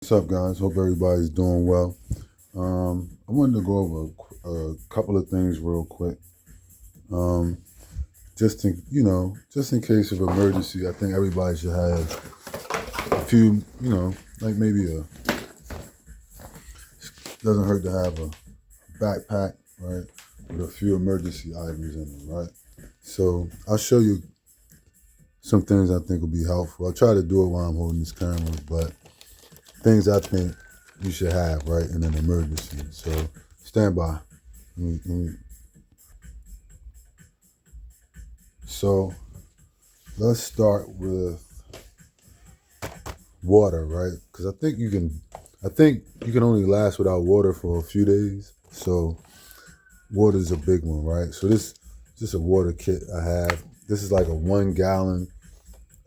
What's up, guys? Hope everybody's doing well. I wanted to go over a couple of things real quick. Um, just in case of emergency, I think everybody should have a few, like maybe doesn't hurt to have a backpack, right, with a few emergency items in it, right? So I'll show you some things I think will be helpful. I'll try to do it while I'm holding this camera, but things I think you should have, right, in an emergency. So stand by. So let's start with water, right? Because I think you can only last without water for a few days. So water is a big one, right? So this is just a water kit I have. This is like a 1 gallon.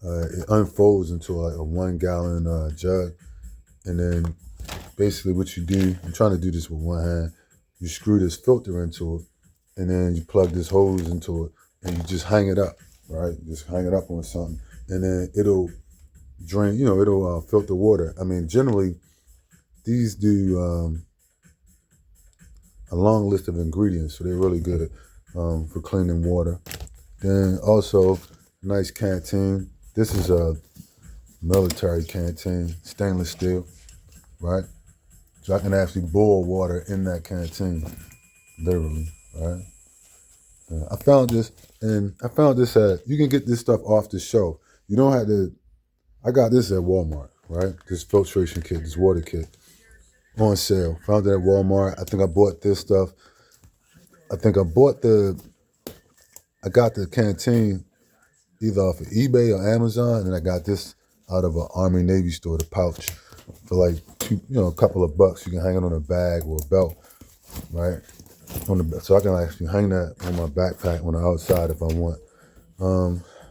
It unfolds into like a 1 gallon jug, and then basically what you do, I'm trying to do this with one hand, you screw this filter into it, and then you plug this hose into it, and you just hang it up, right? Just hang it up on something, and then it'll drain, it'll filter water. I mean, generally, these do a long list of ingredients, so they're really good for cleaning water. Then also, nice canteen. This is a military canteen, stainless steel, right? So I can actually boil water in that canteen, literally, right? I found this, and I found this you can get this stuff off the shelf. You don't have to, I got this at Walmart, right? This filtration kit, this water kit, on sale. Found it at Walmart. I think I bought this stuff. I think I got the canteen either off of eBay or Amazon, and I got this out of an Army Navy store, the pouch, for like a couple of bucks. You can hang it on a bag or a belt, right? So I can actually hang that on my backpack on the outside if I want.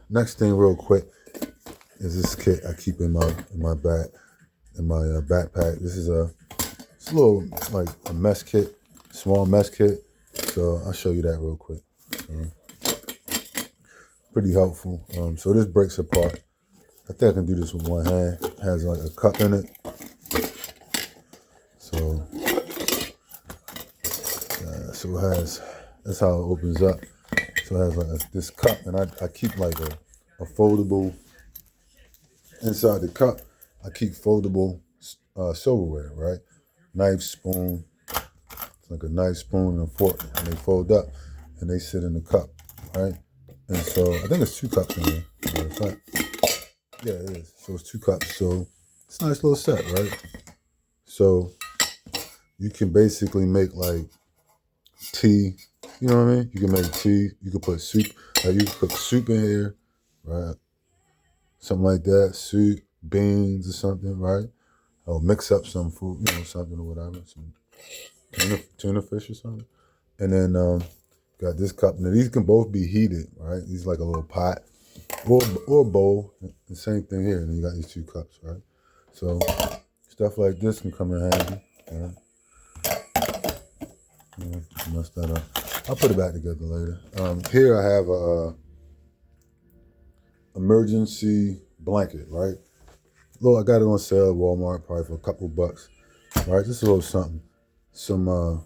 Next thing, real quick, is this kit I keep in my backpack. This is it's a little like a mess kit, small mess kit. So I'll show you that real quick. Pretty helpful. So this breaks apart. I think I can do this with one hand. It has like a cup in it. So it has, that's how it opens up. So it has like this cup, and I keep like a foldable, inside the cup, I keep foldable silverware, right? Knife, spoon. It's like a knife, spoon, and a fork, and they fold up, and they sit in the cup, right? And so I think there's 2 cups in there. Matter of fact. Yeah, it is. So it's 2 cups. So it's a nice little set, right? So you can basically make like tea. You know what I mean? You can make tea. You can put soup. Like you can cook soup in here, right? Something like that. Soup, beans or something, right? Or mix up some food, something or whatever. Some tuna fish or something. And then got this cup. Now these can both be heated, right? These like a little pot or a bowl. The same thing here. And then you got these 2 cups, right? So stuff like this can come in handy. Right? Mess that up. I'll put it back together later. Here I have a emergency blanket, right? Look, I got it on sale at Walmart, probably for a couple bucks, right? Just a little something. Some what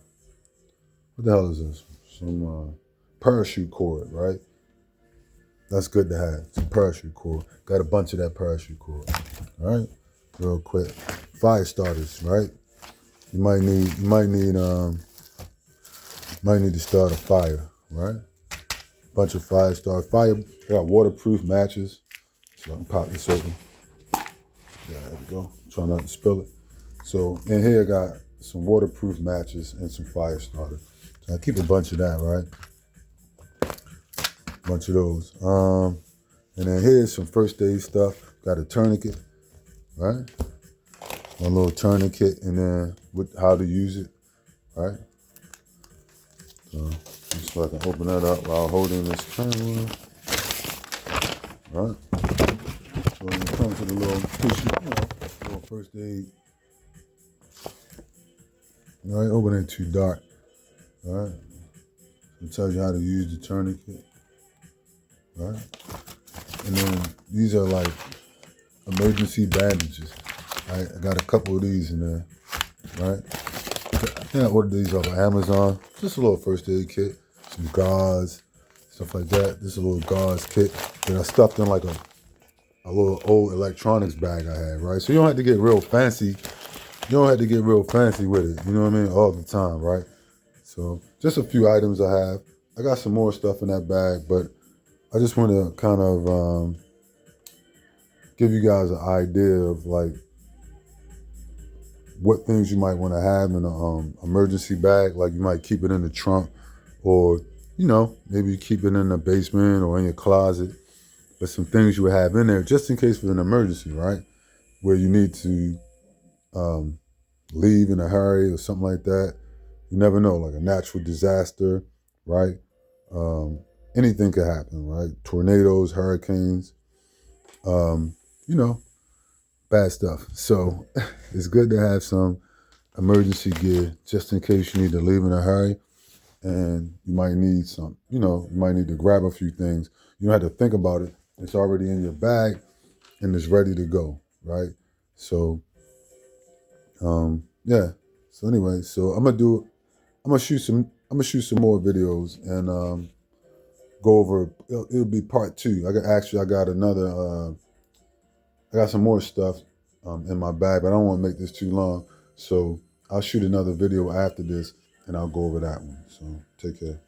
the hell is this? Some parachute cord, right? That's good to have. Some parachute cord. Got a bunch of that parachute cord. All right, real quick. Fire starters, right? You might need to start a fire, right? Bunch of fire starters. They got waterproof matches. So I can pop this open. Yeah, there we go. Try not to spill it. So in here I got some waterproof matches and some fire starter. So I keep a bunch of that, right? Bunch of those. And then here's some first aid stuff. Got a tourniquet, right? One little tourniquet, and then how to use it, right? So just so I can open that up while holding this camera, right? So when it comes to the little tissue, little first aid. All right, open it too dark. All right. It tells you how to use the tourniquet. Right? And then these are like emergency bandages. Right, I got a couple of these in there. Right, I think I ordered these off of Amazon. Just a little first aid kit, some gauze, stuff like that. This is a little gauze kit that I stuffed in like a little old electronics bag I had. Right, so you don't have to get real fancy. You don't have to get real fancy with it. You know what I mean? All the time, right? So just a few items I have. I got some more stuff in that bag, but I just want to kind of give you guys an idea of like what things you might want to have in a emergency bag. Like you might keep it in the trunk, or maybe you keep it in the basement or in your closet. But some things you would have in there just in case for an emergency, right? Where you need to leave in a hurry or something like that. You never know, like a natural disaster, right? Anything could happen, right? Tornadoes, hurricanes, um, you know, bad stuff. So it's good to have some emergency gear just in case you need to leave in a hurry and you might need some, you might need to grab a few things. You don't have to think about it. It's already in your bag and it's ready to go, right? So, yeah. So anyway, so I'm gonna shoot some more videos and go over. It'll be part two. I got another. I got some more stuff in my bag, but I don't want to make this too long. So I'll shoot another video after this, and I'll go over that one. So take care.